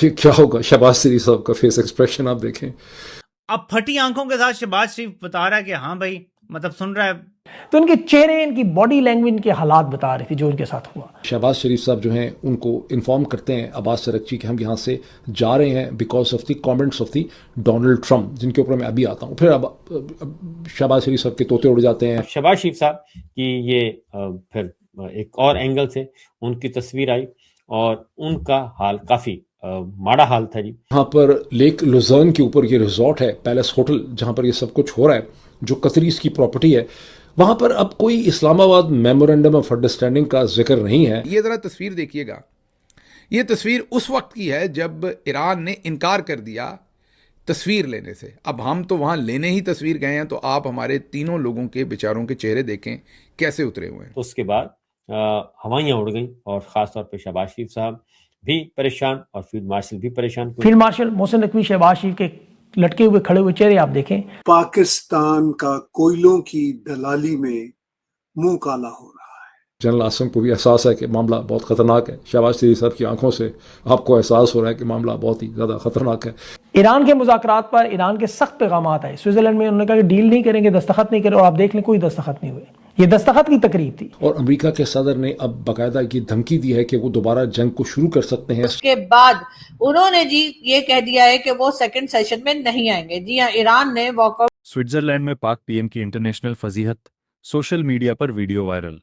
क्या होगा शहबाज शरीफ साहब का फेस एक्सप्रेशन आप देखें। अब फटी आंखों के साथ शहबाज शरीफ बता रहा है कि हाँ भाई, मतलब सुन रहा है। तो इनके चेहरे, इनकी बॉडी लैंग्वेज, इनके हालात बता रही थी जो इनके साथ हुआ। शहबाज शरीफ साहब जो हैं उनको इन्फॉर्म करते हैं अब्बास अरागची कि हम यहाँ से जा रहे हैं because of the comments of the Donald Trump, जिनके ऊपर मैं अभी आता हूँ। फिर अब शहबाज शरीफ साहब के तोते उड़ जाते हैं। शहबाज शरीफ साहब की ये फिर एक और एंगल से उनकी तस्वीर आई और उनका हाल काफी माड़ा हाल था जी। यहाँ पर लेक लुजर्न के ऊपर ये रिजॉर्ट है, पैलेस होटल, जहाँ पर ये सब कुछ हो रहा है, जो कतरीज की प्रॉपर्टी है। वहां पर अब कोई इस्लामाबाद मेमोरेंडम ऑफ अंडरस्टैंडिंग का जिक्र नहीं है। ये जरा तस्वीर देखिएगा। ये तस्वीर उस वक्त की है जब ईरान ने इनकार कर दिया तस्वीर लेने से। अब हम तो वहां लेने ही तस्वीर गए हैं, तो आप हमारे तीनों लोगों के बेचारों के चेहरे देखें कैसे उतरे हुए हैं। उसके बाद हवाइयां उड़ गई और खासतौर पे शहबाज शरीफ साहब भी परेशान और फील्ड मार्शल भी परेशान। फील्ड मार्शल मोहसिन नकवी शहबाज शरीफ के लटके हुए खड़े हुए चेहरे आप देखें। पाकिस्तान का कोयलों की दलाली में मुंह काला हो रहा है। जनरल आसिम को भी एहसास है कि मामला बहुत खतरनाक है। शहबाज शरीफ साहब की आंखों से आपको एहसास हो रहा है कि मामला बहुत ही ज्यादा खतरनाक है। ईरान के मुज़ाकरात पर ईरान के सख्त पैगाम आए। स्विट्जरलैंड में उन्होंने कहा कि डील नहीं करेंगे, दस्तखत नहीं करें, और आप देख लें कोई दस्तखत नहीं हुए। ये दस्तखत की तकरीब थी। और अमेरिका के सदर ने अब बाकायदा ये धमकी दी है कि वो दोबारा जंग को शुरू कर सकते हैं। उसके बाद उन्होंने जी ये कह दिया है कि वो सेकंड सेशन में नहीं आएंगे। जी हाँ, ईरान ने वॉकआउट। स्विट्जरलैंड में पाक पीएम की इंटरनेशनल फजीहत, सोशल मीडिया पर वीडियो वायरल।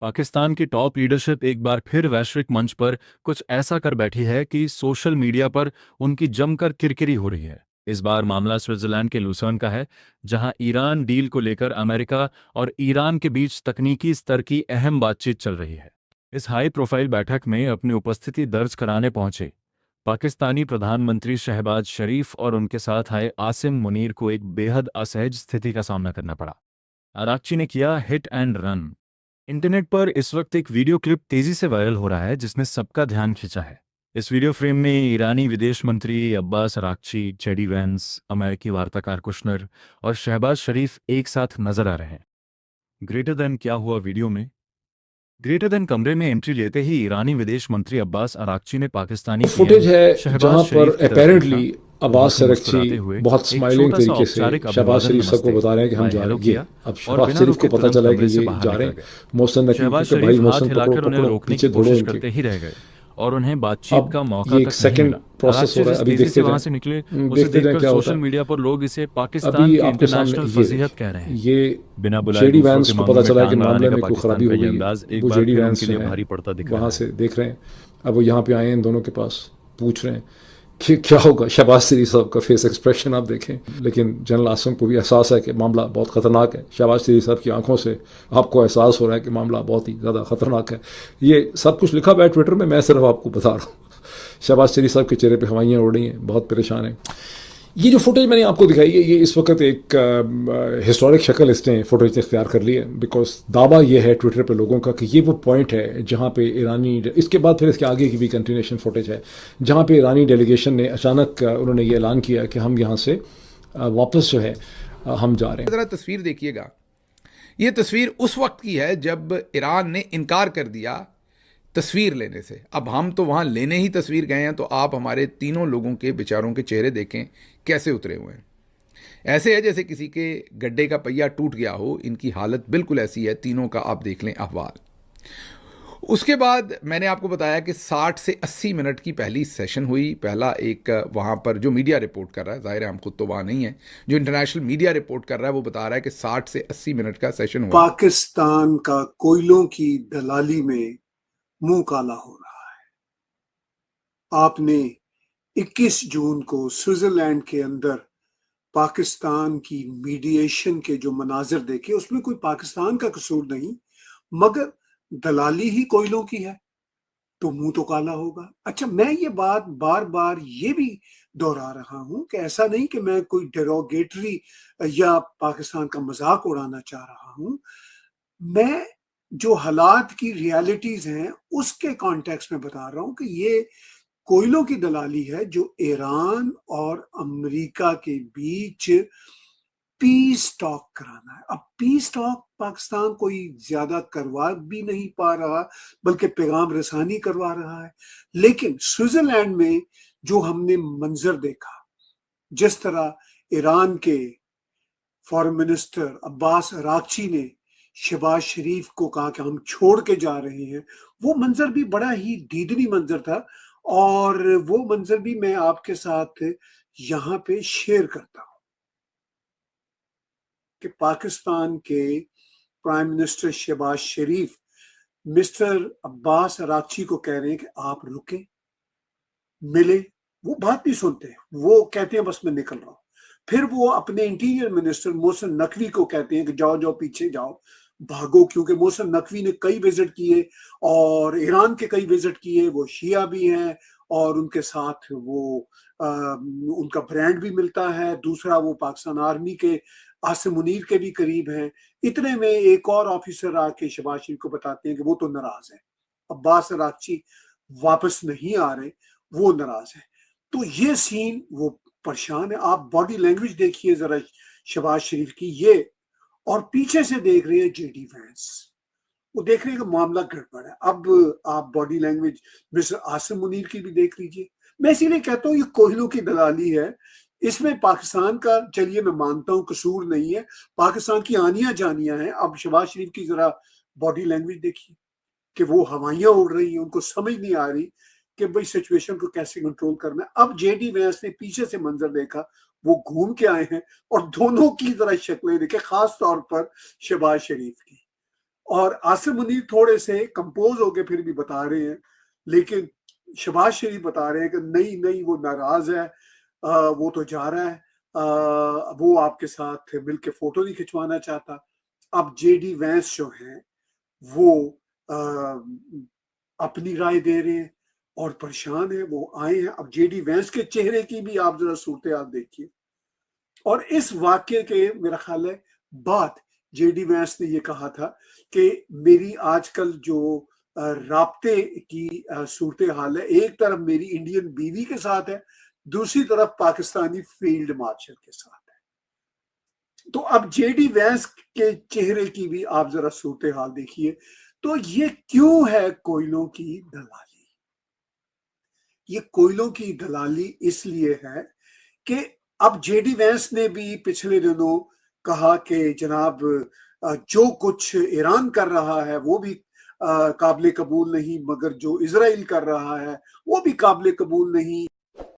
पाकिस्तान की टॉप लीडरशिप एक बार फिर वैश्विक मंच पर कुछ ऐसा कर बैठी है कि सोशल मीडिया पर उनकी जमकर किरकिरी हो रही है। इस बार मामला स्विट्जरलैंड के लुसर्न का है, जहां ईरान डील को लेकर अमेरिका और ईरान के बीच तकनीकी स्तर की अहम बातचीत चल रही है। इस हाई प्रोफाइल बैठक में अपनी उपस्थिति दर्ज कराने पहुंचे पाकिस्तानी प्रधानमंत्री शहबाज शरीफ और उनके साथ आए आसिम मुनीर को एक बेहद असहज स्थिति का सामना करना पड़ा। अरागची ने किया हिट एंड रन। इंटरनेट पर इस वक्त एक वीडियो क्लिप तेजी से वायरल हो रहा है जिसमें सबका ध्यान खींचा है। इस वीडियो फ्रेम में ईरानी विदेश मंत्री अब्बास अरागची, जेडी वैंस, अमेरिकी वार्ताकार कुशनर और शहबाज शरीफ एक साथ नजर आ रहे हैं। ग्रेटर देन क्या हुआ वीडियो में? ग्रेटर देन कमरे में एंट्री लेते ही ईरानी विदेश मंत्री अब्बास अरागची ने पाकिस्तानी फुटेज है जहां पर अपेरेंटली अब्बास अरागची बहुत स्माइलिंग तरीके से शहबाज शरीफ साहब को बता रहे हैं कि हम जा रहे हैं। अब शहबाज शरीफ को पता चला है कि ये जा रहे हैं। मोहसिन नकवी के भाई मोहसिन पकड़ो पीछे दौड़ो करते ही रह गए और उन्हें बातचीत का मौका एक सेकंड प्रोसेस हो रहा है। अभी देखते हैं वहां से निकले, उसे देखकर सोशल मीडिया पर लोग इसे पाकिस्तान की इंटरनेशनल फजीहत कह रहे हैं। ये बिना जेडी वैंस को पता चला है कि मामले में कोई खराबी हो गई है। वो जेडी वैंस के लिए भारी पड़ता दिख रहा है। वहां से देख रहे हैं। अब वो यहाँ पे आए हैं, इन दोनों के पास पूछ रहे हैं कि क्या होगा। शहबाज शरीफ साहब का फेस एक्सप्रेशन आप देखें। लेकिन जनरल आसिम को भी एहसास है कि मामला बहुत खतरनाक है। शहबाज शरीफ साहब की आंखों से आपको एहसास हो रहा है कि मामला बहुत ही ज़्यादा खतरनाक है। ये सब कुछ लिखा हुआ है ट्विटर में, मैं सिर्फ आपको बता रहा हूँ। शहबाज शरीफ साहब के चेहरे पे हवाइयाँ उड़ रही हैं, बहुत परेशान हैं। ये जो फुटेज मैंने आपको दिखाई है, ये इस वक्त एक हिस्टोरिक शक्ल इसने फुटेज इख्तियार कर ली है। बिकॉज दावा ये है ट्विटर पे लोगों का कि ये वो पॉइंट है जहाँ पे ईरानी, इसके बाद फिर इसके आगे की भी कंटिन्यूएशन फुटेज है, जहाँ पे ईरानी डेलीगेशन ने अचानक उन्होंने ये ऐलान किया कि हम यहाँ से वापस जो है हम जा रहे हैं। ज़रा तस्वीर देखिएगा। ये तस्वीर उस वक्त की है जब ईरान ने इनकार कर दिया तस्वीर लेने से। अब हम तो वहाँ लेने ही तस्वीर गए हैं, तो आप हमारे तीनों लोगों के बेचारों के चेहरे देखें कैसे उतरे हुए हैं। ऐसे है जैसे किसी के गड्ढे का पहिया टूट गया हो। इनकी हालत बिल्कुल ऐसी है, तीनों का आप देख लें अहवाल। उसके बाद मैंने आपको बताया कि 60 से 80 मिनट की पहली सेशन हुई। पहला एक वहाँ पर जो मीडिया रिपोर्ट कर रहा है, जाहिर है हम खुद तो वहाँ नहीं है, जो इंटरनेशनल मीडिया रिपोर्ट कर रहा है वो बता रहा है कि 60 से 80 मिनट का सेशन हुआ। पाकिस्तान का कोयलों की दलाली में मुंह काला हो रहा है। आपने 21 जून को स्विट्जरलैंड के अंदर पाकिस्तान की मीडिएशन के जो मनाजिर देखे, उसमें कोई पाकिस्तान का कसूर नहीं, मगर दलाली ही कोयलों की है, तो मुंह तो काला होगा। अच्छा, मैं ये बात बार बार ये भी दोहरा रहा हूं कि ऐसा नहीं कि मैं कोई डेरोगेटरी या पाकिस्तान का मजाक उड़ाना चाह रहा हूं। मैं जो हालात की रियलिटीज हैं उसके कॉन्टेक्स्ट में बता रहा हूं कि ये कोयलों की दलाली है जो ईरान और अमेरिका के बीच पीस टॉक कराना है। अब पीस टॉक पाकिस्तान कोई ज्यादा करवा भी नहीं पा रहा, बल्कि पैगाम रसानी करवा रहा है। लेकिन स्विट्जरलैंड में जो हमने मंजर देखा, जिस तरह ईरान के फॉरेन मिनिस्टर अब्बास अरागची ने शहबाज शरीफ को कहा कि हम छोड़ के जा रहे हैं, वो मंजर भी बड़ा ही दीदनी मंजर था और वो मंजर भी मैं आपके साथ यहाँ पे शेयर करता हूं कि पाकिस्तान के प्राइम मिनिस्टर शहबाज शरीफ मिस्टर अब्बास अरागची को कह रहे हैं कि आप रुके, मिले। वो बात नहीं सुनते, वो कहते हैं बस मैं निकल रहा हूं। फिर वो अपने इंटीरियर मिनिस्टर मोहसिन नकवी को कहते हैं कि जाओ जाओ पीछे जाओ, भागो, क्योंकि मोहसिन नकवी ने कई विजिट किए और ईरान के कई विजिट किए, वो शिया भी हैं और उनके साथ वो उनका ब्रांड भी मिलता है। दूसरा, वो पाकिस्तान आर्मी के आसिम मुनीर के भी करीब हैं। इतने में एक और ऑफिसर आके शहबाज शरीफ को बताते हैं कि वो तो नाराज है, अब्बास अरागची वापस नहीं आ रहे, वो नाराज है। तो ये सीन, वो परेशान है। आप बॉडी लैंग्वेज देखिए जरा शहबाज शरीफ की, ये और पीछे से देख रहे हैं जेडी वैंस, वो देख रहे हैं कि मामला गड़बड़ है। अब आप body language mister Asim Munir की भी देख लीजिए। मैं इसीलिए कहता हूँ ये कोहिनूर की दलाली है, इसमें पाकिस्तान का, चलिए मैं मानता हूँ कसूर नहीं है, पाकिस्तान की आनियां जानियां हैं। अब शहबाज शरीफ की जरा बॉडी लैंग्वेज देखिए कि वो हवाइयां उड़ रही हैं, उनको समझ नहीं आ रही कि भाई सिचुएशन को कैसे कंट्रोल करना है। अब जेडी वैंस ने पीछे से मंजर देखा, वो घूम के आए हैं और दोनों की जरा शक्लें देखे, खास तौर पर शहबाज शरीफ की। और आसिम मुनीर थोड़े से कंपोज होके फिर भी बता रहे हैं, लेकिन शहबाज शरीफ बता रहे हैं कि नहीं नहीं, वो नाराज है, वो तो जा रहा है, वो आपके साथ मिलके फोटो नहीं खिंचवाना चाहता। अब जेडी वैंस जो हैं वो अपनी राय दे रहे हैं और परेशान है, वो आए हैं। अब जेडी वैंस के चेहरे की भी आप जरा सूरत हाल देखिए। और इस वाक्य के मेरा ख्याल है बाद जेडी वैंस ने ये कहा था कि मेरी आजकल जो राब्ते की सूरत हाल है, एक तरफ मेरी इंडियन बीवी के साथ है, दूसरी तरफ पाकिस्तानी फील्ड मार्शल के साथ है। तो अब जेडी वैंस के चेहरे की भी आप जरा सूरत हाल देखिए। तो ये क्यों है कोयलों की दलाली? ये कोयलों की दलाली इसलिए है कि अब जेडी वैंस ने भी पिछले दिनों कहा कि जनाब जो कुछ ईरान कर रहा है वो भी काबिल कबूल नहीं, मगर जो इजराइल कर रहा है वो भी काबिल कबूल नहीं।